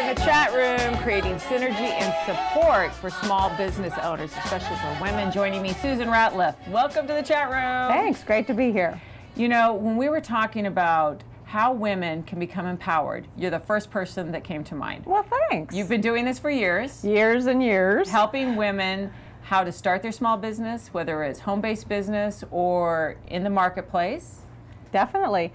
the chat room, creating synergy and support for small business owners, especially for women. Joining me, Susan Ratliff. Welcome to the chat room. Thanks, great to be here. You know, when we were talking about how women can become empowered, you're the first person that came to mind. Well, thanks. You've been doing this for years. Years and years. Helping women how to start their small business, whether it's home-based business or in the marketplace. Definitely.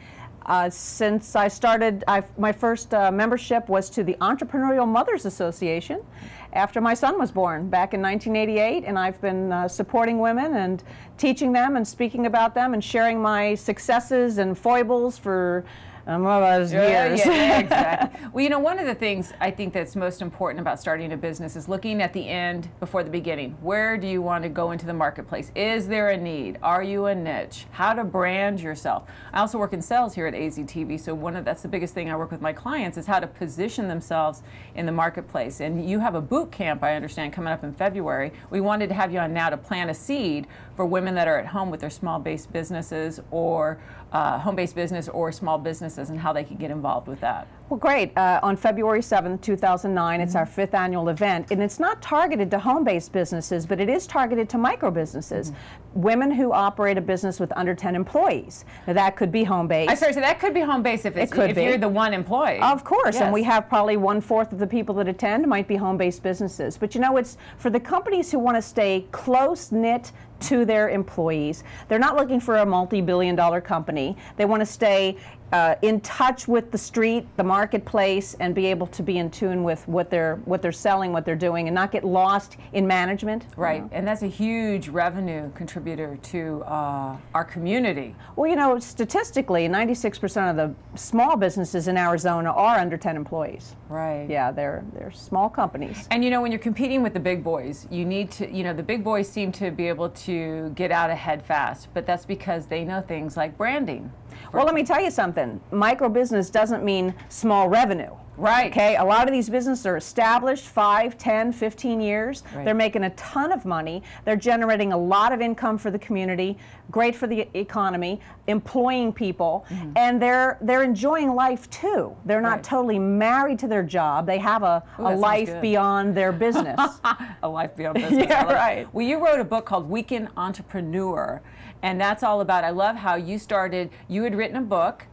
Since I started, my first membership was to the Entrepreneurial Mothers Association after my son was born back in 1988, and I've been supporting women and teaching them and speaking about them and sharing my successes and foibles for years. Yeah, exactly. Well, you know, one of the things I think that's most important about starting a business is looking at the end before the beginning. Where do you want to go into the marketplace? Is there a need? Are you a niche? How to brand yourself? I also work in sales here at AZTV, so that's the biggest thing I work with my clients is how to position themselves in the marketplace. And you have a boot camp, I understand, coming up in February. We wanted to have you on now to plant a seed for women that are at home with their small-based businesses or home-based business or small businesses, and how they can get involved with that. Well, great. On February 7th, 2009, it's our 5th annual event, and it's not targeted to home-based businesses, but it is targeted to micro businesses, women who operate a business with under 10 employees. Now, that could be home-based. I'm sorry, so that could be home-based if you're the one employee. Of course, yes. And we have probably 1/4 of the people that attend might be home-based businesses. But you know, it's for the companies who want to stay close-knit to their employees. They're not looking for a multi-billion-dollar company. They want to stay in touch with the street, the marketplace, and be able to be in tune with what they're selling, what they're doing, and not get lost in management. Right, you know? And that's a huge revenue contributor to our community. Well, you know, statistically, 96% of the small businesses in Arizona are under 10 employees. Right. Yeah, they're small companies. And you know, when you're competing with the big boys, you need to, you know, the big boys seem to be able to get out ahead fast, but that's because they know things like branding. Well, let me tell you something. Micro business doesn't mean small revenue. Right. Okay, a lot of these businesses are established 5, 10, 15 years. Right. They're making a ton of money. They're generating a lot of income for the community, great for the economy, employing people, and they're enjoying life too. They're not totally married to their job. They have a life beyond their business. A life beyond business. Yeah, right. Well, you wrote a book called Weekend Entrepreneur, and that's all about, I love how you started, you had written a book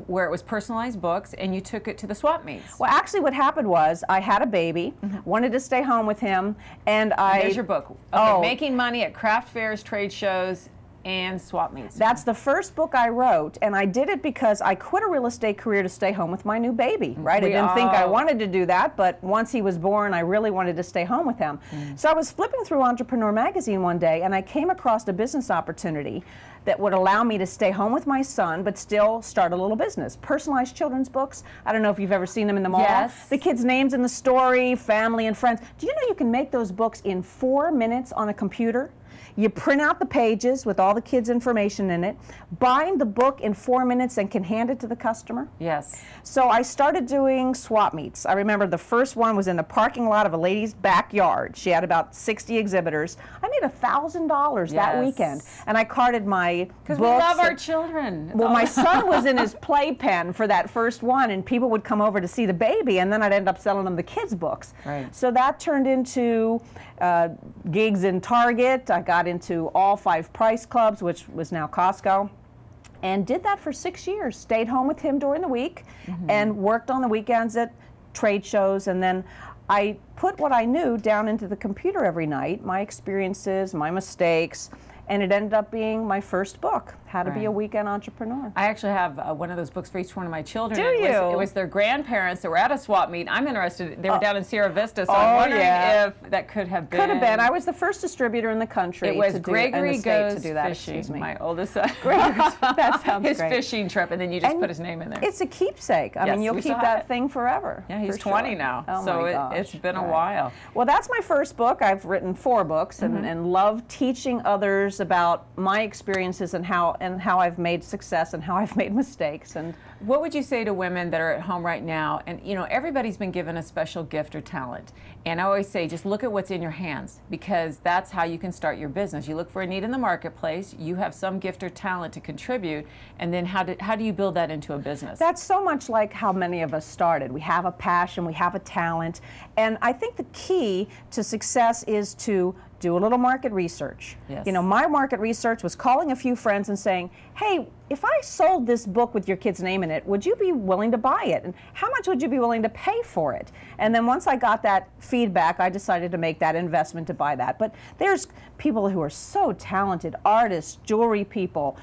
where it was personalized books, and you took it to the swap meets. Well, actually what happened was I had a baby, wanted to stay home with him, and There's your book. Okay, Making Money at Craft Fairs, Trade Shows, and Swap Meets. That's the first book I wrote, and I did it because I quit a real estate career to stay home with my new baby, right? I didn't think I wanted to do that, but once he was born, I really wanted to stay home with him. So I was flipping through Entrepreneur magazine one day, and I came across a business opportunity that would allow me to stay home with my son, but still start a little business. Personalized children's books. I don't know if you've ever seen them in the mall. Yes. The kids' names in the story, family and friends. Do you know you can make those books in 4 minutes on a computer? You print out the pages with all the kids' information in it, bind the book in 4 minutes, and can hand it to the customer. Yes. So I started doing swap meets. I remember the first one was in the parking lot of a lady's backyard. She had about 60 exhibitors. I made $1,000 that weekend, and I carted my books. Because we love our children. Well, my son was in his playpen for that first one, and people would come over to see the baby, and then I'd end up selling them the kids' books. Right. So that turned into gigs in Target. I got into all 5 price clubs, which was now Costco, and did that for 6 years. Stayed home with him during the week and worked on the weekends at trade shows, and then I put what I knew down into the computer every night, my experiences, my mistakes, and it ended up being my first book, How to Be a Weekend Entrepreneur. I actually have one of those books for each one of my children. Do you? It was their grandparents that were at a swap meet. I'm interested. They were down in Sierra Vista, so I'm wondering if that could have been. Could have been. I was the first distributor in the country. It was to Gregory do, Goes to do that. Fishing, Excuse me. my oldest son. That sounds His great. fishing trip, and then you just put his name in there. It's a keepsake. I mean, you'll keep that thing forever. Yeah, he's for 20 sure. now, Oh so my gosh. it's been a while. Well, that's my first book. I've written 4 books, and love teaching others about my experiences and how I've made success and how I've made mistakes. And What would you say to women that are at home right now? And you know, everybody's been given a special gift or talent. And I always say, just look at what's in your hands, because that's how you can start your business. You look for a need in the marketplace, you have some gift or talent to contribute, and then how do you build that into a business? That's so much like how many of us started. We have a passion, we have a talent, and I think the key to success is to do a little market research. Yes. You know, my market research was calling a few friends and saying, hey, if I sold this book with your kid's name in it, would you be willing to buy it? And how much would you be willing to pay for it? And then once I got that feedback, I decided to make that investment to buy that. But there's people who are so talented, artists, jewelry people,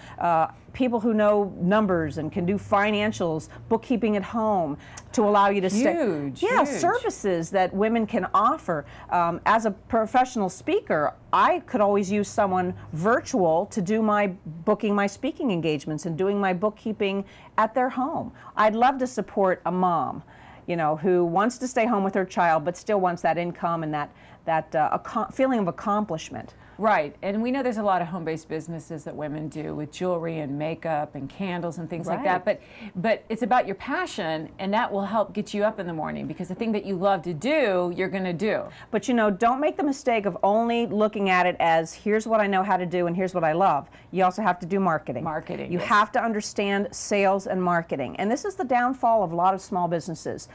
people who know numbers and can do financials, bookkeeping at home to allow you to huge. Services that women can offer. As a professional speaker, I could always use someone virtual to do my booking, my speaking engagements and doing my bookkeeping at their home. I'd love to support a mom, you know, who wants to stay home with her child but still wants that income and that feeling of accomplishment. Right, and we know there's a lot of home-based businesses that women do with jewelry and makeup and candles and things like that, but it's about your passion, and that will help get you up in the morning, because the thing that you love to do, you're going to do. But you know, don't make the mistake of only looking at it as here's what I know how to do and here's what I love. You also have to do marketing. Marketing. You yes. have to understand sales and marketing, and this is the downfall of a lot of small businesses.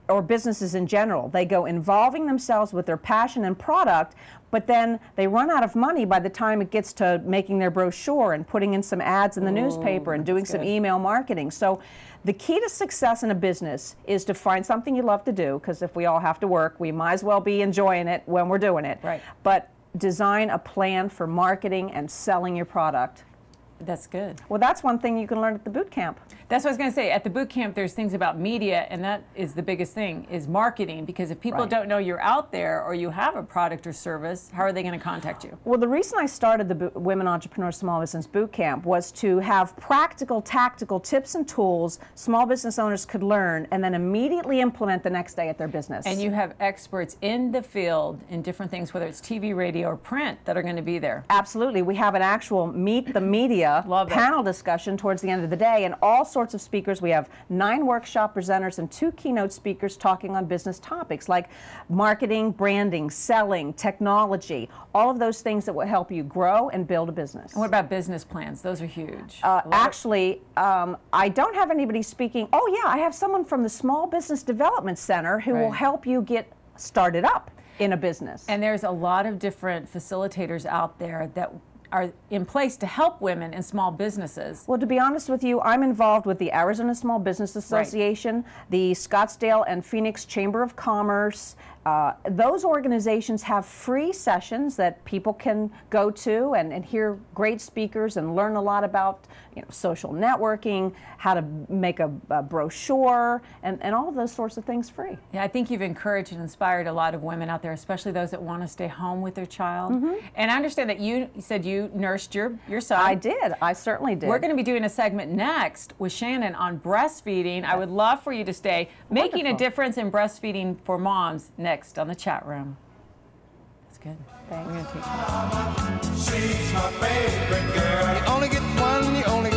Or businesses in general. They go involving themselves with their passion and product, but then they run out of money by the time it gets to making their brochure and putting in some ads in the newspaper and doing some email marketing. So the key to success in a business is to find something you love to do, because if we all have to work, we might as well be enjoying it when we're doing it. Right. But design a plan for marketing and selling your product. That's good. Well, that's one thing you can learn at the boot camp. That's what I was going to say. At the boot camp, there's things about media, and that is the biggest thing, is marketing, because if people don't know you're out there or you have a product or service, how are they going to contact you? Well, the reason I started the Women Entrepreneur Small Business Boot Camp was to have practical, tactical tips and tools small business owners could learn and then immediately implement the next day at their business. And you have experts in the field in different things, whether it's TV, radio, or print, that are going to be there. Absolutely. We have an actual Meet the Media panel discussion towards the end of the day, and all sorts of speakers. We have 9 workshop presenters and 2 keynote speakers talking on business topics like marketing, branding, selling, technology, all of those things that will help you grow and build a business. And what about business plans? Those are huge. Actually, I don't have anybody speaking. Oh yeah, I have someone from the Small Business Development Center who will help you get started up in a business. And there's a lot of different facilitators out there that are in place to help women in small businesses. Well, to be honest with you, I'm involved with the Arizona Small Business Association, the Scottsdale and Phoenix Chamber of Commerce. Those organizations have free sessions that people can go to and hear great speakers and learn a lot about, you know, social networking, how to make a brochure, and all of those sorts of things free. Yeah, I think you've encouraged and inspired a lot of women out there, especially those that want to stay home with their child. And I understand that you said you nursed your son. I did. I certainly did. We're going to be doing a segment next with Shannon on breastfeeding. I would love for you to stay. Making a difference in breastfeeding for moms next on the chat room. That's good. Thanks. We're going to take She's my favorite girl. You only get one, you only